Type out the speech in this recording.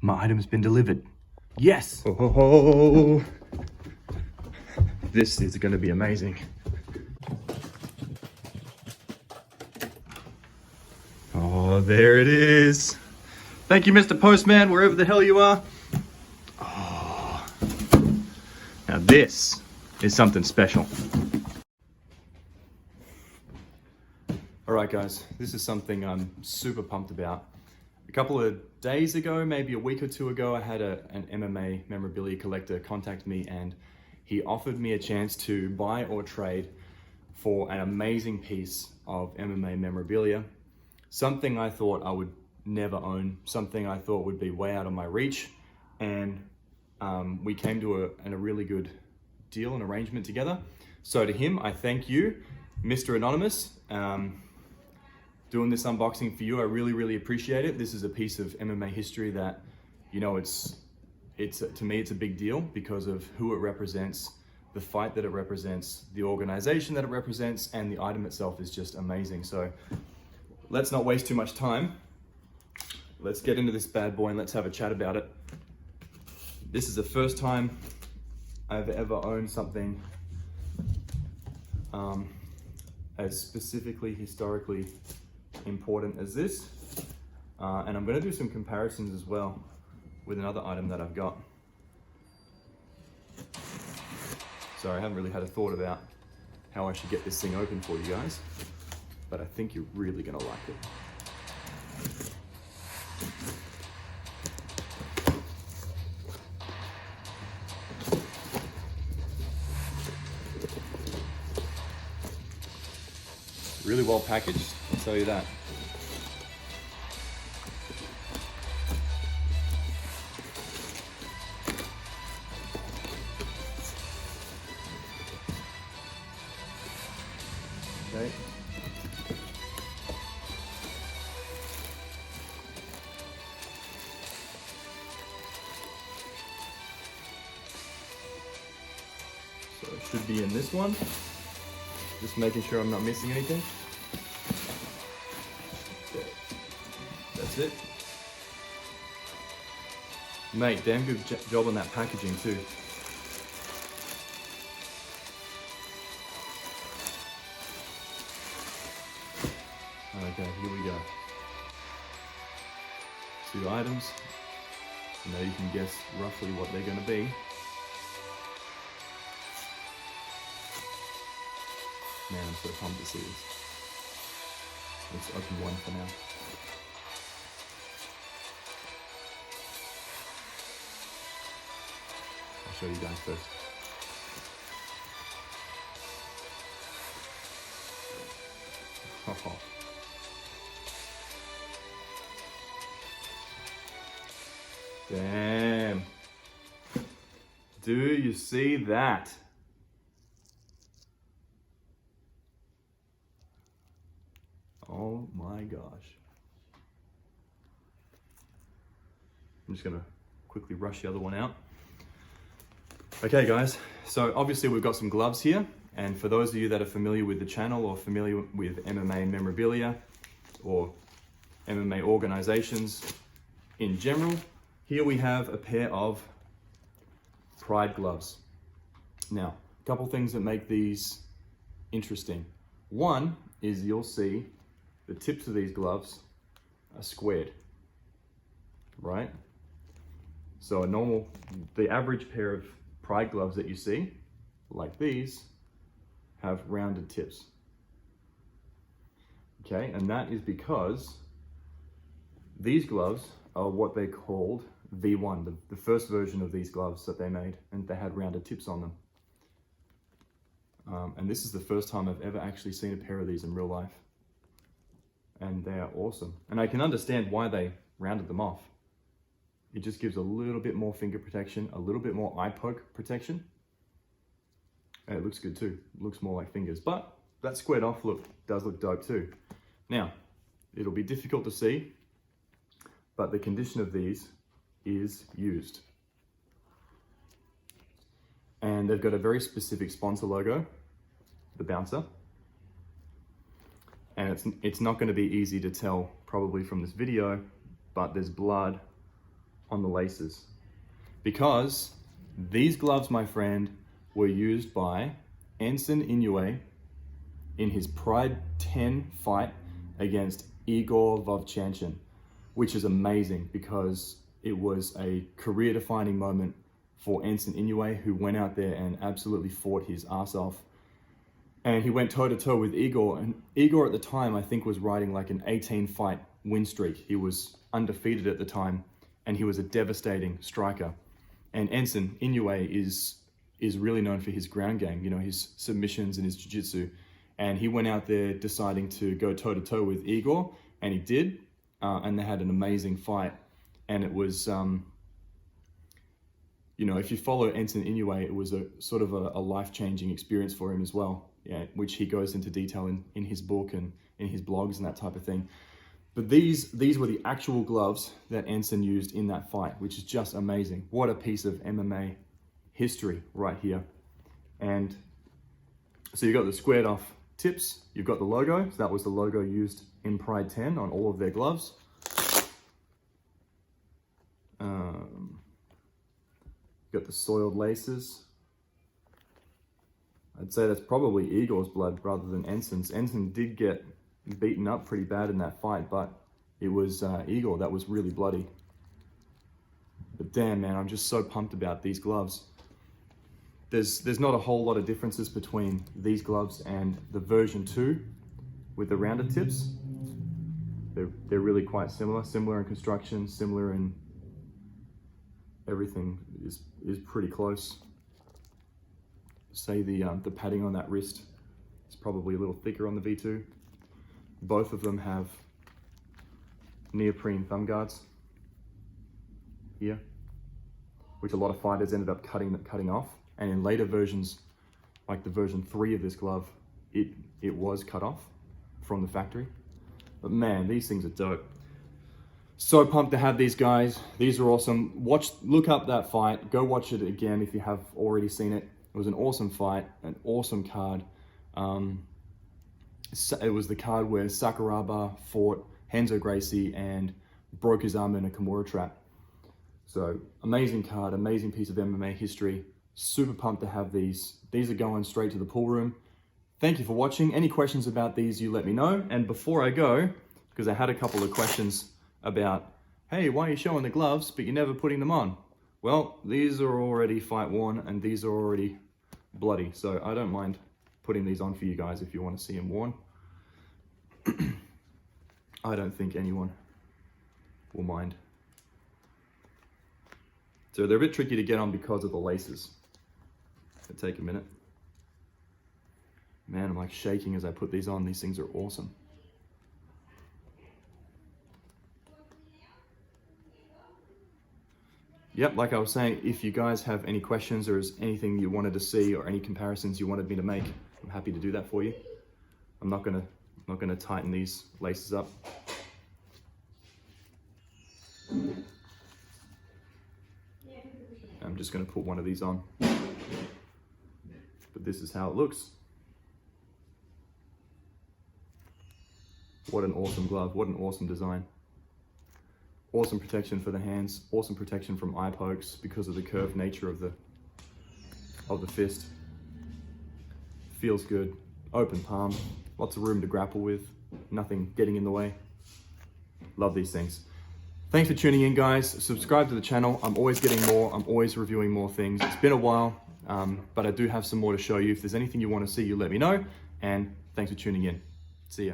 My item's been delivered. Yes! Oh, this is gonna be amazing. Oh, there it is. Thank you, Mr. Postman, wherever the hell you are. Oh. Now this is something special. All right, guys, this is something I'm super pumped about. A couple of days ago, maybe a week or two ago, I had an MMA memorabilia collector contact me, and he offered me a chance to buy or trade for an amazing piece of MMA memorabilia. Something I thought I would never own, something I thought would be way out of my reach. And we came to a really good deal and arrangement together. So to him, I thank you, Mr. Anonymous. Doing this unboxing for you, I really appreciate it. This is a piece of MMA history that, you know, it's to me, it's a big deal because of who it represents, the fight that it represents, the organization that it represents, and the item itself is just amazing. So let's not waste too much time. Let's get into this bad boy and let's have a chat about it. This is the first time I've ever owned something as specifically historically important as this. And I'm going to do some comparisons as well with another item that I've got. So I haven't really had a thought about how I should get this thing open for you guys, but I think you're really going to like it. Really well packaged, I'll tell you that. Okay. So it should be in this one. Just making sure I'm not missing anything. Okay. That's it. Mate, damn good job on that packaging too. Okay, here we go. 2 items. Now you can guess roughly what they're going to be. Man, I'm so pumped to see this. Let's open one for now. I'll show you guys first. Oh. Damn. Do you see that? Oh my gosh. I'm just gonna quickly rush the other one out. Okay guys, so obviously we've got some gloves here, and for those of you that are familiar with the channel or familiar with MMA memorabilia or MMA organizations in general, here we have a pair of Pride gloves. Now, a couple things that make these interesting. One is you'll see the tips of these gloves are squared, right? So the average pair of Pride gloves that you see, like these, have rounded tips. Okay, and that is because these gloves are what they called V1, the first version of these gloves that they made, and they had rounded tips on them. And this is the first time I've ever actually seen a pair of these in real life. And they are awesome. And I can understand why they rounded them off. It just gives a little bit more finger protection, a little bit more eye poke protection. And it looks good too. It looks more like fingers, but that squared off look does look dope too. Now, it'll be difficult to see, but the condition of these is used. And they've got a very specific sponsor logo, the Bouncer. And it's not going to be easy to tell probably from this video, but there's blood on the laces, because these gloves, my friend, were used by Enson Inoue in his Pride 10 fight against Igor Vovchanchin, which is amazing because it was a career-defining moment for Enson Inoue, who went out there and absolutely fought his ass off. And he went toe-to-toe with Igor, and Igor at the time, I think, was riding like an 18-fight win streak. He was undefeated at the time, and he was a devastating striker. And Enson Inoue is really known for his ground game, you know, his submissions and his jiu-jitsu. And he went out there deciding to go toe-to-toe with Igor, and he did, and they had an amazing fight. And it was, you know, if you follow Enson Inoue, it was a sort of a life-changing experience for him as well, yeah, which he goes into detail in his book and in his blogs and that type of thing. But these were the actual gloves that Enson used in that fight, which is just amazing. What a piece of MMA history right here. And so you've got the squared off tips, you've got the logo, so that was the logo used in Pride 10 on all of their gloves. Got the soiled laces. I'd say that's probably Igor's blood rather than Enson's. Enson did get beaten up pretty bad in that fight, but it was Igor that was really bloody. But damn, man, I'm just so pumped about these gloves. There's not a whole lot of differences between these gloves and the version 2 with the rounded tips. They're really quite similar in construction, similar in everything is pretty close. Say the padding on that wrist is probably a little thicker on the V2. Both of them have neoprene thumb guards here, which a lot of fighters ended up cutting off. And in later versions, like the version 3 of this glove, it was cut off from the factory. But man, these things are dope. So pumped to have these guys. These are awesome. Look up that fight. Go watch it again if you have already seen it. It was an awesome fight, an awesome card. It was the card where Sakuraba fought Renzo Gracie and broke his arm in a Kimura trap. So amazing card, amazing piece of MMA history. Super pumped to have these. These are going straight to the pool room. Thank you for watching. Any questions about these, you let me know. And before I go, because I had a couple of questions about, hey, why are you showing the gloves, but you're never putting them on? Well, these are already fight worn and these are already bloody. So I don't mind putting these on for you guys if you want to see them worn. I don't think anyone will mind. So they're a bit tricky to get on because of the laces. It'll take a minute. Man, I'm like shaking as I put these on. These things are awesome. Yep, like I was saying, if you guys have any questions or is anything you wanted to see or any comparisons you wanted me to make, I'm happy to do that for you. I'm not gonna tighten these laces up. I'm just gonna put one of these on. But this is how it looks. What an awesome glove, what an awesome design. Awesome protection for the hands, awesome protection from eye pokes because of the curved nature of the fist. Feels good, open palm, lots of room to grapple with, nothing getting in the way. Love these things. Thanks for tuning in, guys. Subscribe to the channel. I'm always getting more, I'm always reviewing more things. It's been a while, but I do have some more to show you. If there's anything you want to see, you let me know, and thanks for tuning in. See ya.